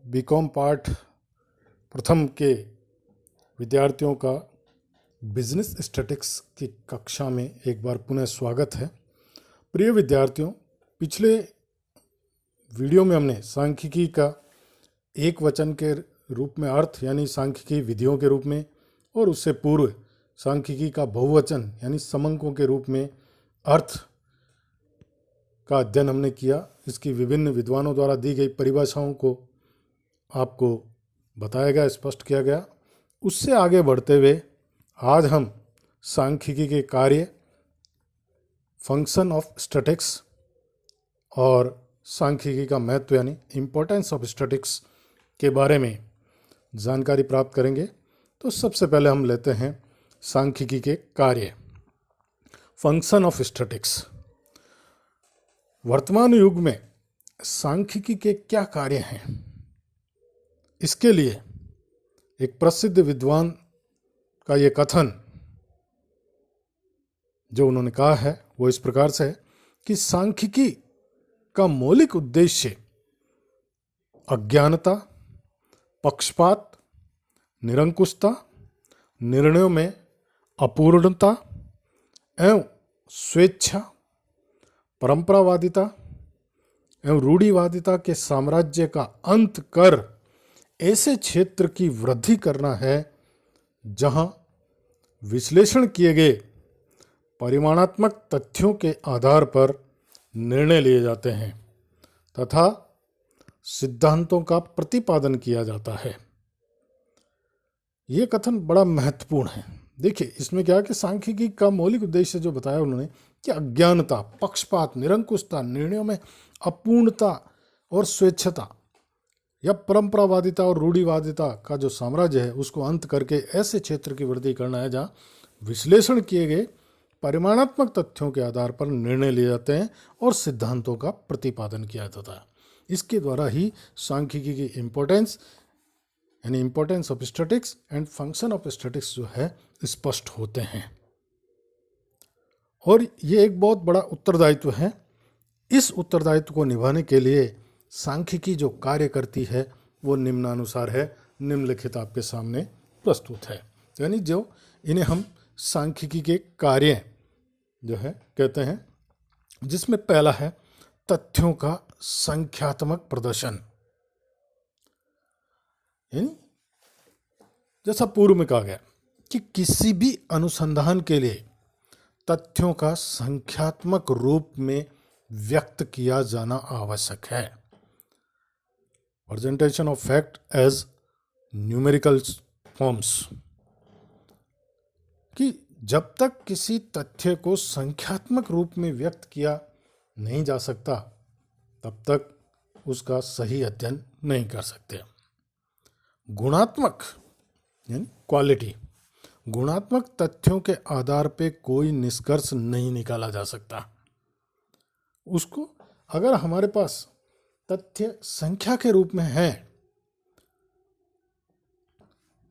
BCom part प्रथम के विद्यार्थियों का बिजनेस स्टैटिस्टिक्स की कक्षा में एक बार पुनः स्वागत है। प्रिय विद्यार्थियों, पिछले वीडियो में हमने सांख्यिकी का एक वचन के रूप में अर्थ यानी सांख्यिकी विधियों के रूप में और उससे पूर्व सांख्यिकी का बहुवचन यानी समंकों के रूप में अर्थ का अध्ययन हमने किया। इसकी विभिन्न विद्वानों द्वारा दी गई परिभाषाओं को आपको बताया गया, स्पष्ट किया गया। उससे आगे बढ़ते हुए आज हम सांख्यिकी के कार्य, फंक्शन ऑफ स्टैटिस्टिक्स और सांख्यिकी का महत्व यानी इम्पोर्टेंस ऑफ स्टैटिस्टिक्स के बारे में जानकारी प्राप्त करेंगे। तो सबसे पहले हम लेते हैं सांख्यिकी के कार्य, फंक्शन ऑफ स्टैटिस्टिक्स। वर्तमान युग में सांख्यिकी के क्या कार्य हैं, इसके लिए एक प्रसिद्ध विद्वान का ये कथन जो उन्होंने कहा है वो इस प्रकार से है कि सांख्यिकी का मौलिक उद्देश्य अज्ञानता, पक्षपात, निरंकुशता, निर्णयों में अपूर्णता एवं स्वेच्छा, परंपरावादिता एवं रूढ़िवादिता के साम्राज्य का अंत कर ऐसे क्षेत्र की वृद्धि करना है जहां विश्लेषण किए गए परिमाणात्मक तथ्यों के आधार पर निर्णय लिए जाते हैं तथा सिद्धांतों का प्रतिपादन किया जाता है। यह कथन बड़ा महत्वपूर्ण है। देखिए, इसमें क्या है कि सांख्यिकी का मौलिक उद्देश्य जो बताया उन्होंने कि अज्ञानता, पक्षपात, निरंकुशता, निर्णयों में अपूर्णता और स्वेच्छता या परंपरावादिता और रूढ़िवादिता का जो साम्राज्य है उसको अंत करके ऐसे क्षेत्र की वृद्धि करना है जहाँ विश्लेषण किए गए परिमाणात्मक तथ्यों के आधार पर निर्णय लिए जाते हैं और सिद्धांतों का प्रतिपादन किया जाता है। इसके द्वारा ही सांख्यिकी की इम्पोर्टेंस यानी importance of statistics and function of statistics जो है स्पष्ट होते हैं। और ये एक बहुत बड़ा उत्तरदायित्व है। इस उत्तरदायित्व को निभाने के लिए सांख्यिकी जो कार्य करती है वो निम्नानुसार है, निम्नलिखित आपके सामने प्रस्तुत है। यानी जो इन्हें हम सांख्यिकी के कार्य जो है कहते हैं, जिसमें पहला है तथ्यों का संख्यात्मक प्रदर्शन। यानी जैसा पूर्व में कहा गया कि किसी भी अनुसंधान के लिए तथ्यों का संख्यात्मक रूप में व्यक्त किया जाना आवश्यक है। Presentation of fact as numerical forms, कि जब तक किसी तथ्य को संख्यात्मक रूप में व्यक्त किया नहीं जा सकता तब तक उसका सही अध्ययन नहीं कर सकते। गुणात्मक यानी क्वालिटी, गुणात्मक तथ्यों के आधार पे कोई निष्कर्ष नहीं निकाला जा सकता। उसको अगर हमारे पास तथ्य संख्या के रूप में है,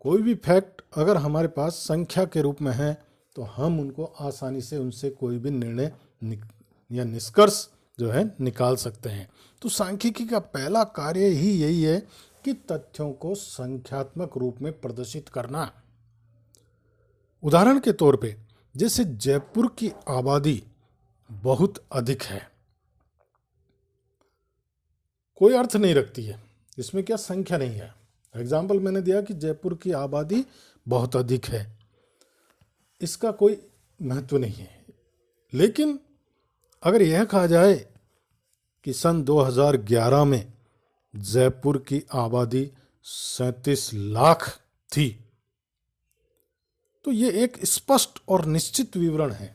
कोई भी फैक्ट अगर हमारे पास संख्या के रूप में है तो हम उनको आसानी से उनसे कोई भी निर्णय या निष्कर्ष जो है निकाल सकते हैं। तो सांख्यिकी का पहला कार्य ही यही है कि तथ्यों को संख्यात्मक रूप में प्रदर्शित करना। उदाहरण के तौर पे जैसे जयपुर की आबादी बहुत अधिक है, कोई अर्थ नहीं रखती है, इसमें क्या संख्या नहीं है। एग्जाम्पल मैंने दिया कि जयपुर की आबादी बहुत अधिक है, इसका कोई महत्व नहीं है। लेकिन अगर यह कहा जाए कि सन 2011 में जयपुर की आबादी 37 लाख थी, तो ये एक स्पष्ट और निश्चित विवरण है।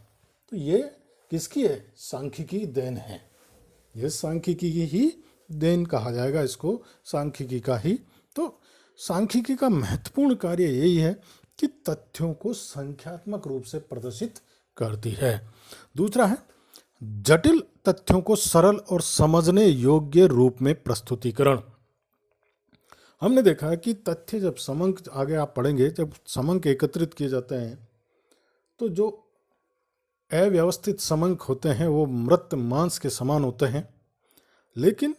तो ये किसकी है? सांख्यिकी देन है। ये सांख्यिकी की ही देन कहा जाएगा इसको, सांख्यिकी का ही। तो सांख्यिकी का महत्वपूर्ण कार्य यही है कि तथ्यों को संख्यात्मक रूप से प्रदर्शित करती है। दूसरा है जटिल तथ्यों को सरल और समझने योग्य रूप में प्रस्तुतिकरण। हमने देखा है कि तथ्य जब समंक, आगे आप पढ़ेंगे, जब समंक एकत्रित किए जाते हैं तो जो अव्यवस्थित समंक होते हैं वो मृत मांस के समान होते हैं, लेकिन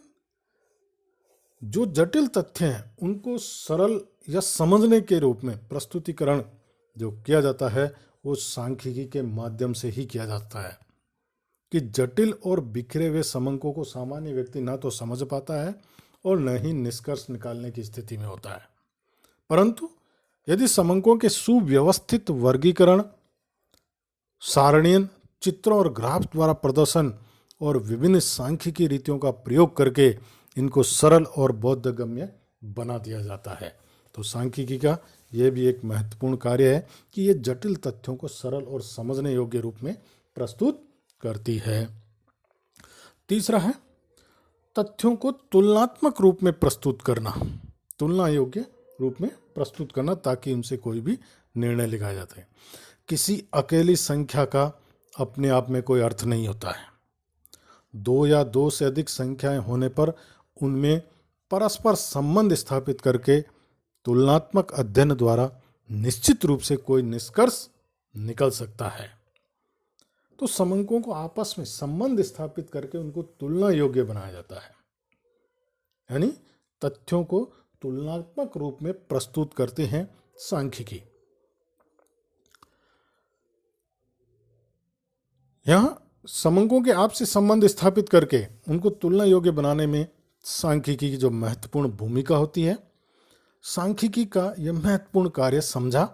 जो जटिल तथ्य हैं उनको सरल या समझने के रूप में प्रस्तुतिकरण जो किया जाता है वो सांख्यिकी के माध्यम से ही किया जाता है, कि जटिल और बिखरे हुए समंकों को सामान्य व्यक्ति ना तो समझ पाता है और न ही निष्कर्ष निकालने की स्थिति में होता है। परंतु यदि समंकों के सुव्यवस्थित वर्गीकरण, सारणीयन, चित्रों और ग्राफ द्वारा प्रदर्शन और विभिन्न सांख्यिकी रीतियों का प्रयोग करके इनको सरल और बोधगम्य बना दिया जाता है, तो सांख्यिकी का यह भी एक महत्वपूर्ण कार्य है कि ये जटिल तथ्यों को सरल और समझने योग्य रूप में प्रस्तुत करती है। तीसरा है तथ्यों को तुलनात्मक रूप में प्रस्तुत करना, तुलना योग्य रूप में प्रस्तुत करना, ताकि उनसे कोई भी निर्णय लिखा जाता है। किसी अकेली संख्या का अपने आप में कोई अर्थ नहीं होता है। दो या दो से अधिक संख्याएं होने पर उनमें परस्पर संबंध स्थापित करके तुलनात्मक अध्ययन द्वारा निश्चित रूप से कोई निष्कर्ष निकल सकता है। तो समंकों को आपस में संबंध स्थापित करके उनको तुलना योग्य बनाया जाता है, यानी तथ्यों को तुलनात्मक रूप में प्रस्तुत करते हैं सांख्यिकी। यहां समंकों के आपसी संबंध स्थापित करके उनको तुलना योग्य बनाने में सांख्यिकी की जो महत्वपूर्ण भूमिका होती है, सांख्यिकी का यह महत्वपूर्ण कार्य समझा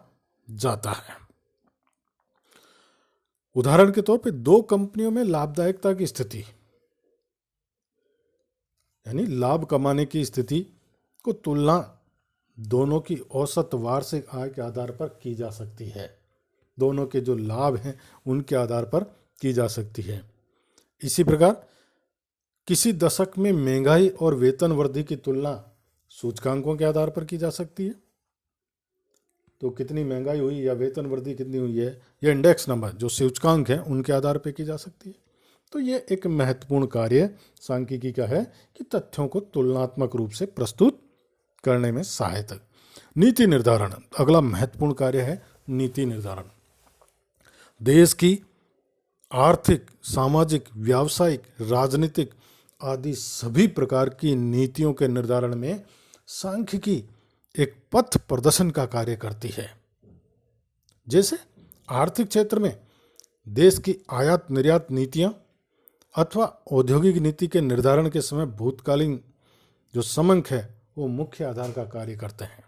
जाता है। उदाहरण के तौर पे दो कंपनियों में लाभदायकता की स्थिति, यानी लाभ कमाने की स्थिति को तुलना दोनों की औसत वार्षिक आय के आधार पर की जा सकती है। दोनों के जो लाभ हैं उनके आधार पर की जा सकती है। इसी प्रकार किसी दशक में महंगाई और वेतन वृद्धि की तुलना सूचकांकों के आधार पर की जा सकती है। तो कितनी महंगाई हुई या वेतन वृद्धि कितनी हुई है, यह इंडेक्स नंबर जो सूचकांक है उनके आधार पर की जा सकती है। तो यह एक महत्वपूर्ण कार्य सांख्यिकी का है कि तथ्यों को तुलनात्मक रूप से प्रस्तुत करने में सहायता। नीति निर्धारण अगला महत्वपूर्ण कार्य है। नीति निर्धारण देश की आर्थिक, सामाजिक, व्यावसायिक, राजनीतिक आदि सभी प्रकार की नीतियों के निर्धारण में सांख्यिकी एक पथ प्रदर्शन का कार्य करती है। जैसे आर्थिक क्षेत्र में देश की आयात निर्यात नीतियां अथवा औद्योगिक नीति के निर्धारण के समय भूतकालीन जो समंक है वो मुख्य आधार का कार्य करते हैं,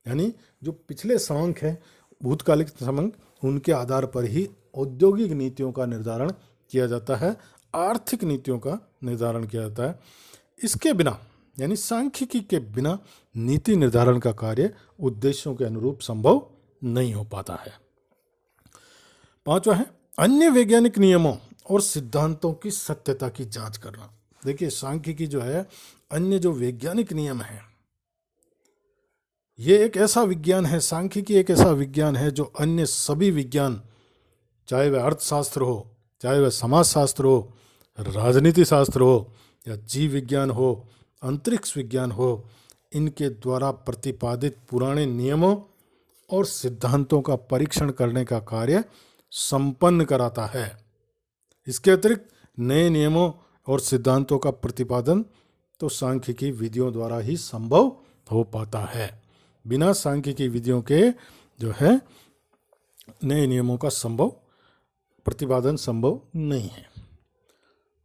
यानी जो पिछले समंक है भूतकालिक समंक उनके आधार पर ही औद्योगिक नीतियों का निर्धारण किया जाता है, आर्थिक नीतियों का निर्धारण किया जाता है। इसके बिना यानी सांख्यिकी के बिना नीति निर्धारण का कार्य उद्देश्यों के अनुरूप संभव नहीं हो पाता है। पांचवा है अन्य वैज्ञानिक नियमों और सिद्धांतों की सत्यता की जांच करना। देखिए सांख्यिकी जो है अन्य जो वैज्ञानिक नियम है, ये एक ऐसा विज्ञान है, सांख्यिकी एक ऐसा विज्ञान है जो अन्य सभी विज्ञान, चाहे वह अर्थशास्त्र हो, चाहे वह समाजशास्त्र हो, राजनीति शास्त्र हो या जीव विज्ञान हो, अंतरिक्ष विज्ञान हो, इनके द्वारा प्रतिपादित पुराने नियमों और सिद्धांतों का परीक्षण करने का कार्य संपन्न कराता है। इसके अतिरिक्त नए नियमों और सिद्धांतों का प्रतिपादन तो सांख्यिकी विधियों द्वारा ही संभव हो पाता है। बिना सांख्यिकी विधियों के जो है नए नियमों का प्रतिपादन संभव नहीं है।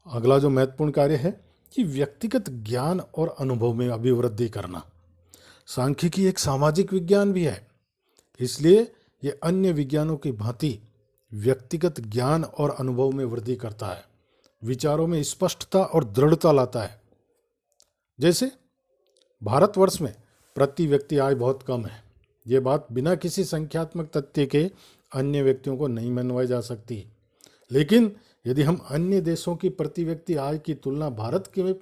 अगला जो महत्वपूर्ण कार्य है कि व्यक्तिगत ज्ञान और अनुभव में अभिवृद्धि करना। सांख्यिकी एक सामाजिक विज्ञान भी है, इसलिए ये अन्य विज्ञानों की भांति व्यक्तिगत ज्ञान और अनुभव में वृद्धि करता है, विचारों में स्पष्टता और दृढ़ता लाता है। जैसे भारतवर्ष में प्रति व्यक्ति आय बहुत कम है, ये बात बिना किसी संख्यात्मक तथ्य के अन्य व्यक्तियों को नहीं मनवाई जा सकती। लेकिन यदि हम अन्य देशों की प्रति व्यक्ति आय की तुलना भारत के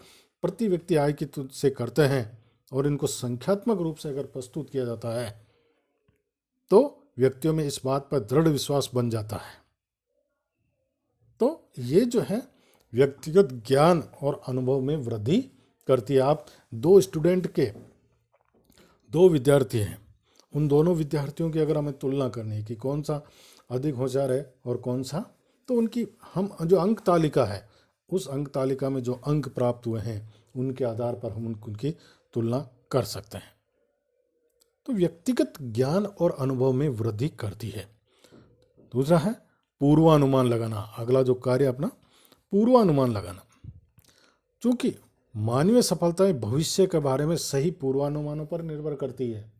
प्रति व्यक्ति आय की से करते हैं और इनको संख्यात्मक रूप से अगर प्रस्तुत किया जाता है तो व्यक्तियों में इस बात पर दृढ़ विश्वास बन जाता है। तो ये जो है व्यक्तिगत ज्ञान और अनुभव में वृद्धि करती है। आप दो विद्यार्थी हैं, उन दोनों विद्यार्थियों की अगर हमें तुलना करनी है कि कौन सा अधिक होशियार है और कौन सा, तो उनकी हम जो अंक तालिका है उस अंक तालिका में जो अंक प्राप्त हुए हैं उनके आधार पर हम उनकी तुलना कर सकते हैं। तो व्यक्तिगत ज्ञान और अनुभव में वृद्धि करती है। दूसरा है पूर्वानुमान लगाना। अगला जो कार्य अपना पूर्वानुमान लगाना। चूंकि मानवीय सफलताएं भविष्य के बारे में सही पूर्वानुमानों पर निर्भर करती है।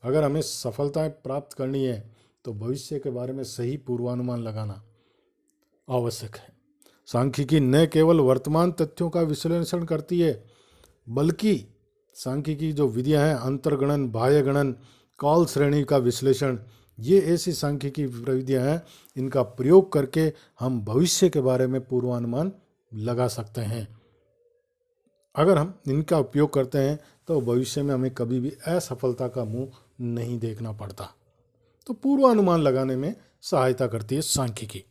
अगर हमें सफलताएं प्राप्त करनी है तो भविष्य के बारे में सही पूर्वानुमान लगाना आवश्यक है। सांख्यिकी न केवल वर्तमान तथ्यों का विश्लेषण करती है, बल्कि सांख्यिकी जो विधियां हैं, अंतर्गणन, बाह्य गणन, काल श्रेणी का विश्लेषण, ये ऐसी सांख्यिकी विधियां हैं, इनका प्रयोग करके हम भविष्य के बारे में पूर्वानुमान लगा सकते हैं। अगर हम इनका उपयोग करते हैं तो भविष्य में हमें कभी भी असफलता का मुंह नहीं देखना पड़ता। तो पूर्वानुमान लगाने में सहायता करती है सांख्यिकी।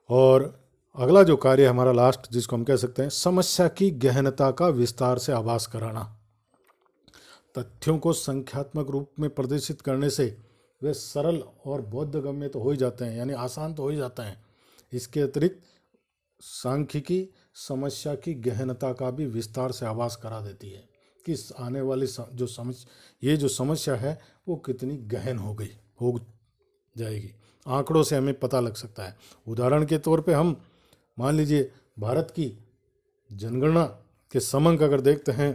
और अगला जो कार्य हमारा लास्ट, जिसको हम कह सकते हैं समस्या की गहनता का विस्तार से आभास कराना। तथ्यों को संख्यात्मक रूप में प्रदर्शित करने से वे सरल और बोधगम्य तो हो ही जाते हैं, यानी आसान तो हो ही जाते हैं। इसके अतिरिक्त सांख्यिकी समस्या की गहनता का भी विस्तार से आभास करा देती है कि आने वाली जो समस्या है वो कितनी गहन हो जाएगी। आंकड़ों से हमें पता लग सकता है। उदाहरण के तौर पे हम मान लीजिए भारत की जनगणना के समंक अगर देखते हैं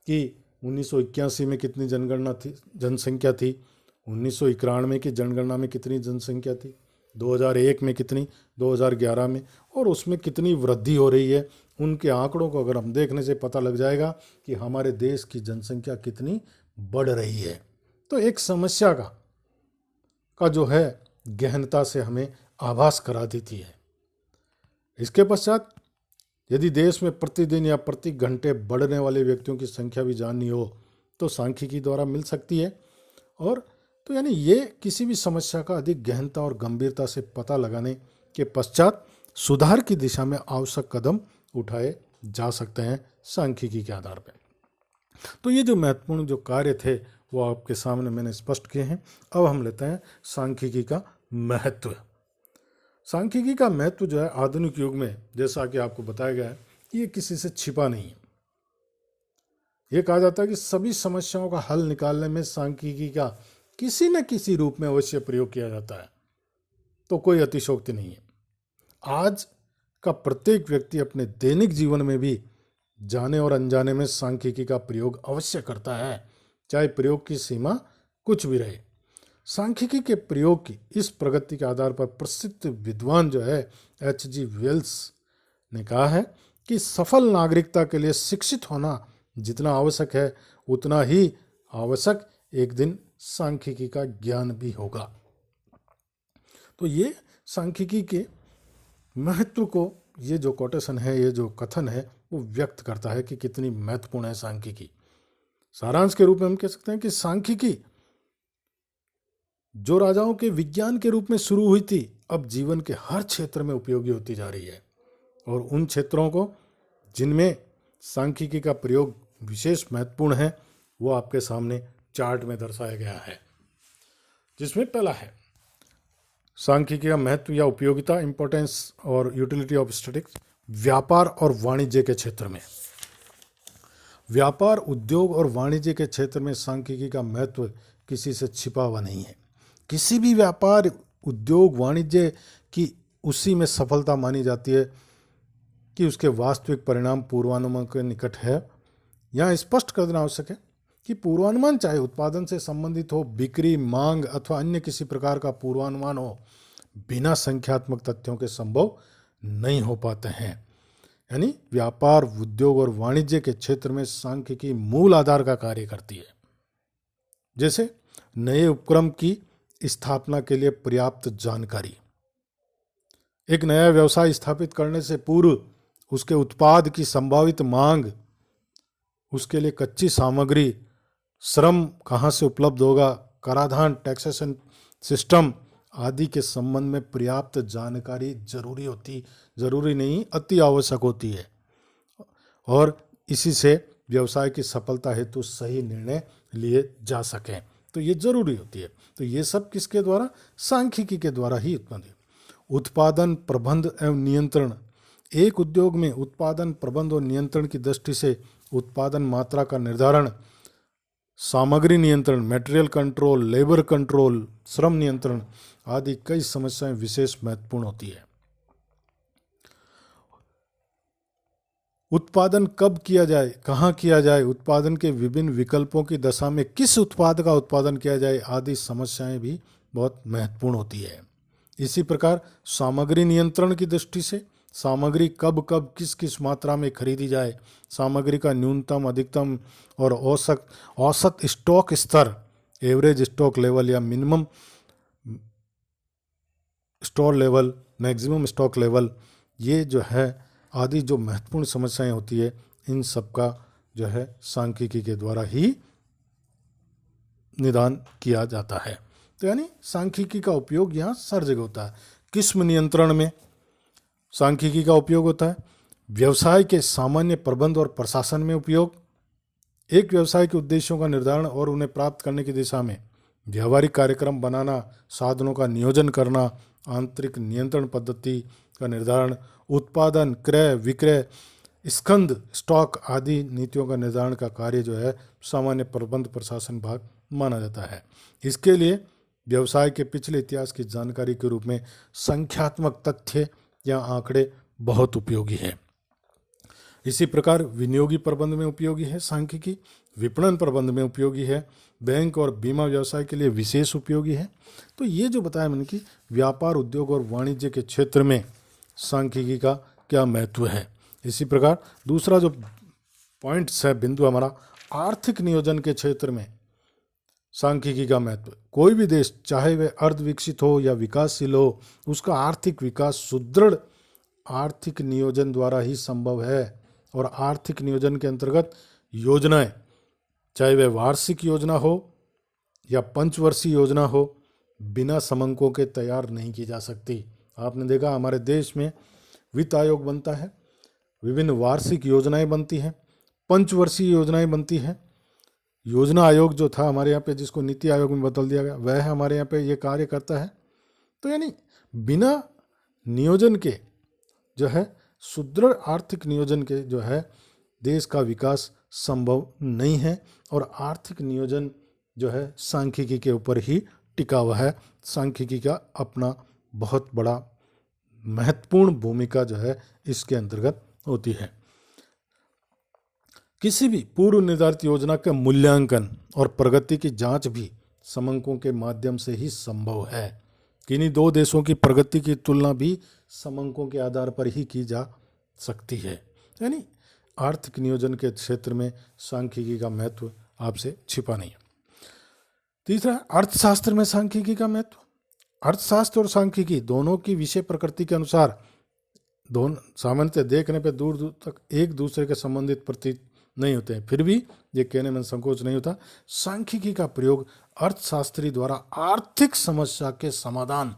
कि 1981 में कितनी जनसंख्या थी, 1991 की जनगणना में कितनी जनसंख्या थी, 2001 में कितनी, 2011 में, और उसमें कितनी वृद्धि हो रही है, उनके आंकड़ों को अगर हम देखने से पता लग जाएगा कि हमारे देश की जनसंख्या कितनी बढ़ रही है। तो एक समस्या का जो है गहनता से हमें आभास करा देती है। इसके पश्चात यदि देश में प्रतिदिन या प्रति घंटे बढ़ने वाले व्यक्तियों की संख्या भी जाननी हो तो सांख्यिकी द्वारा मिल सकती है। और तो यानी ये किसी भी समस्या का अधिक गहनता और गंभीरता से पता लगाने के पश्चात सुधार की दिशा में आवश्यक कदम उठाए जा सकते हैं सांख्यिकी के आधार पर। तो ये जो महत्वपूर्ण जो कार्य थे वो आपके सामने मैंने स्पष्ट किए हैं। अब हम लेते हैं सांख्यिकी का महत्व। सांख्यिकी का महत्व जो है आधुनिक युग में, जैसा कि आपको बताया गया है, ये किसी से छिपा नहीं है। ये कहा जाता है कि सभी समस्याओं का हल निकालने में सांख्यिकी का किसी न किसी रूप में अवश्य प्रयोग किया जाता है। तो कोई अतिशयोक्ति नहीं है। आज का प्रत्येक व्यक्ति अपने दैनिक जीवन में भी जाने और अनजाने में सांख्यिकी का प्रयोग अवश्य करता है, चाहे प्रयोग की सीमा कुछ भी रहे। सांख्यिकी के प्रयोग की इस प्रगति के आधार पर प्रसिद्ध विद्वान जो है H.G. वेल्स ने कहा है कि सफल नागरिकता के लिए शिक्षित होना जितना आवश्यक है उतना ही आवश्यक एक दिन सांख्यिकी का ज्ञान भी होगा। तो ये सांख्यिकी के महत्व को ये जो कोटेशन है, ये जो कथन है, वो व्यक्त करता है कि कितनी महत्वपूर्ण है सांख्यिकी। सारांश के रूप में हम कह सकते हैं कि सांख्यिकी जो राजाओं के विज्ञान के रूप में शुरू हुई थी, अब जीवन के हर क्षेत्र में उपयोगी होती जा रही है। और उन क्षेत्रों को जिनमें सांख्यिकी का प्रयोग विशेष महत्वपूर्ण है वो आपके सामने चार्ट में दर्शाया गया है, जिसमें पहला है सांख्यिकी का महत्व या उपयोगिता, इंपॉर्टेंस और यूटिलिटी ऑफ स्टैटिस्टिक्स। व्यापार और वाणिज्य के क्षेत्र में, व्यापार, उद्योग और वाणिज्य के क्षेत्र में सांख्यिकी का महत्व किसी से छिपा हुआ नहीं है। किसी भी व्यापार, उद्योग, वाणिज्य की उसी में सफलता मानी जाती है कि उसके वास्तविक परिणाम पूर्वानुमान के निकट है। यहाँ स्पष्ट कर देना आवश्यक है कि पूर्वानुमान चाहे उत्पादन से संबंधित हो, बिक्री, मांग अथवा अन्य किसी प्रकार का पूर्वानुमान हो, बिना संख्यात्मक तथ्यों के संभव नहीं हो पाते हैं। यानी व्यापार, उद्योग और वाणिज्य के क्षेत्र में सांख्यिकी मूल आधार का कार्य करती है। जैसे नए उपक्रम की स्थापना के लिए पर्याप्त जानकारी, एक नया व्यवसाय स्थापित करने से पूर्व उसके उत्पाद की संभावित मांग, उसके लिए कच्ची सामग्री, श्रम कहाँ से उपलब्ध होगा, कराधान, टैक्सेशन सिस्टम आदि के संबंध में पर्याप्त जानकारी जरूरी नहीं, अति आवश्यक होती है। और इसी से व्यवसाय की सफलता हेतु सही निर्णय लिए जा सकें, तो ये जरूरी होती है। तो ये सब किसके द्वारा? सांख्यिकी के द्वारा ही उत्पन्न है। उत्पादन, प्रबंध एवं नियंत्रण। एक उद्योग में उत्पादन, प्रबंध और नियंत्रण की दृष्टि से उत्पादन मात्रा का निर्धारण, सामग्री नियंत्रण, मटेरियल कंट्रोल, लेबर कंट्रोल, श्रम नियंत्रण आदि कई समस्याएं विशेष महत्वपूर्ण होती है। उत्पादन कब किया जाए, कहाँ किया जाए, उत्पादन के विभिन्न विकल्पों की दशा में किस उत्पाद का उत्पादन किया जाए आदि समस्याएं भी बहुत महत्वपूर्ण होती है। इसी प्रकार सामग्री नियंत्रण की दृष्टि से सामग्री कब कब किस किस मात्रा में खरीदी जाए, सामग्री का न्यूनतम, अधिकतम और औसत स्टॉक स्तर, एवरेज स्टॉक लेवल या minimum store level, maximum stock level, ये जो है आदि जो महत्वपूर्ण समस्याएं होती है, इन सब का जो है सांख्यिकी के द्वारा ही निदान किया जाता है। तो यानी सांख्यिकी का उपयोग यहाँ हर जगह होता है। किस्म नियंत्रण में सांख्यिकी का उपयोग होता है। व्यवसाय के सामान्य प्रबंध और प्रशासन में उपयोग, एक व्यवसाय के उद्देश्यों का निर्धारण और उन्हें प्राप्त करने की दिशा में व्यावहारिक कार्यक्रम बनाना, साधनों का नियोजन करना, आंतरिक नियंत्रण पद्धति का निर्धारण, उत्पादन, क्रय विक्रय, स्कंद, स्टॉक आदि नीतियों का निर्धारण का कार्य जो है सामान्य प्रबंध प्रशासन विभाग माना जाता है। इसके लिए व्यवसाय के पिछले इतिहास की जानकारी के रूप में संख्यात्मक तथ्य या आंकड़े बहुत उपयोगी है। इसी प्रकार विनियोगी प्रबंध में उपयोगी है सांख्यिकी, विपणन प्रबंध में उपयोगी है, बैंक और बीमा व्यवसाय के लिए विशेष उपयोगी है। तो ये जो बताया मैंने कि व्यापार, उद्योग और वाणिज्य के क्षेत्र में सांख्यिकी का क्या महत्व है। इसी प्रकार दूसरा जो पॉइंट्स है, बिंदु हमारा, आर्थिक नियोजन के क्षेत्र में सांख्यिकी का महत्व। कोई भी देश चाहे वह अर्ध विकसित हो या विकासशील हो, उसका आर्थिक विकास सुदृढ़ आर्थिक नियोजन द्वारा ही संभव है। और आर्थिक नियोजन के अंतर्गत योजनाएं, चाहे वह वार्षिक योजना हो या पंचवर्षीय योजना हो, बिना समंकों के तैयार नहीं की जा सकती। आपने देखा हमारे देश में वित्त आयोग बनता है, विभिन्न वार्षिक योजनाएं बनती हैं, पंचवर्षीय योजनाएं बनती हैं। योजना आयोग जो था हमारे यहाँ पे, जिसको नीति आयोग में बदल दिया गया, वह हमारे यहाँ पे ये कार्य करता है। तो यानी बिना नियोजन के जो है, सुदृढ़ आर्थिक नियोजन के जो है, देश का विकास संभव नहीं है। और आर्थिक नियोजन जो है सांख्यिकी के ऊपर ही टिका हुआ है। सांख्यिकी का अपना बहुत बड़ा महत्वपूर्ण भूमिका जो है इसके अंतर्गत होती है। किसी भी पूर्व निर्धारित योजना का मूल्यांकन और प्रगति की जांच भी समंकों के माध्यम से ही संभव है। किन्हीं दो देशों की प्रगति की तुलना भी समंकों के आधार पर ही की जा सकती है। यानी आर्थिक नियोजन के क्षेत्र में सांख्यिकी का महत्व आपसे छिपा नहीं है। तीसरा, अर्थशास्त्र में सांख्यिकी का महत्व। अर्थशास्त्र और सांख्यिकी दोनों की विषय प्रकृति के अनुसार दोनों सामान्यतः देखने पर दूर दूर तक एक दूसरे के संबंधित प्रतीत नहीं होते हैं, फिर भी ये कहने में संकोच नहीं होता, सांख्यिकी का प्रयोग अर्थशास्त्री द्वारा आर्थिक समस्या के समाधान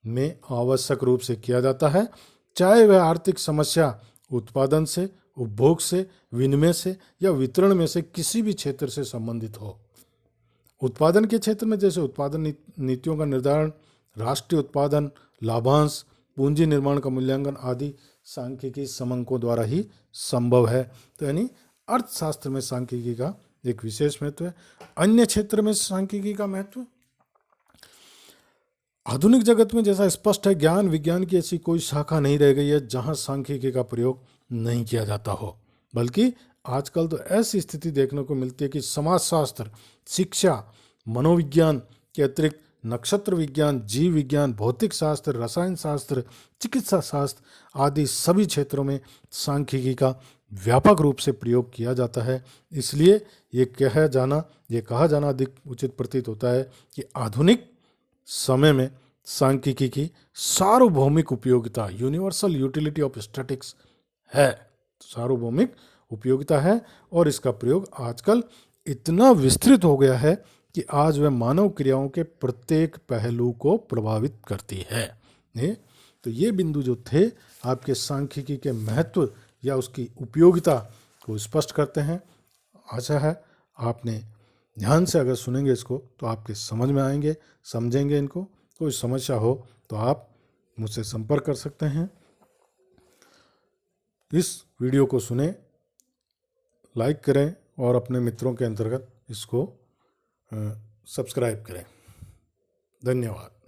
में आवश्यक रूप से किया जाता है, चाहे वह आर्थिक समस्या उत्पादन से, उपभोग से, विनिमय से या वितरण में से किसी भी क्षेत्र से संबंधित हो। उत्पादन के क्षेत्र में जैसे उत्पादन नीतियों का निर्धारण, राष्ट्रीय उत्पादन, लाभांश, पूंजी निर्माण का मूल्यांकन आदि सांख्यिकी समंकों द्वारा ही संभव है। तो यानी अर्थशास्त्र में सांख्यिकी का एक विशेष महत्व है। अन्य क्षेत्र में सांख्यिकी का महत्व आधुनिक जगत में जैसा स्पष्ट है, ज्ञान विज्ञान की ऐसी कोई शाखा नहीं रह गई है जहां सांख्यिकी का प्रयोग नहीं किया जाता हो। बल्कि आजकल तो ऐसी स्थिति देखने को मिलती है कि समाजशास्त्र, शिक्षा, मनोविज्ञान के अतिरिक्त नक्षत्र विज्ञान, जीव विज्ञान, भौतिक शास्त्र, रसायन शास्त्र, चिकित्सा शास्त्र आदि सभी क्षेत्रों में सांख्यिकी का व्यापक रूप से प्रयोग किया जाता है। इसलिए ये कहा जाना अधिक उचित प्रतीत होता है कि आधुनिक समय में सांख्यिकी की सार्वभौमिक उपयोगिता, यूनिवर्सल यूटिलिटी ऑफ स्टैटिस्टिक्स है, सार्वभौमिक उपयोगिता है। और इसका प्रयोग आजकल इतना विस्तृत हो गया है कि आज वह मानव क्रियाओं के प्रत्येक पहलू को प्रभावित करती है। तो ये बिंदु जो थे आपके सांख्यिकी के महत्व या उसकी उपयोगिता को स्पष्ट करते हैं। आशा है आपने ध्यान से अगर सुनेंगे इसको तो आपके समझ में आएंगे, समझेंगे इनको। कोई समस्या हो तो आप मुझसे संपर्क कर सकते हैं। इस वीडियो को सुने लाइक करें और अपने मित्रों के अंतर्गत इसको सब्सक्राइब करें। धन्यवाद।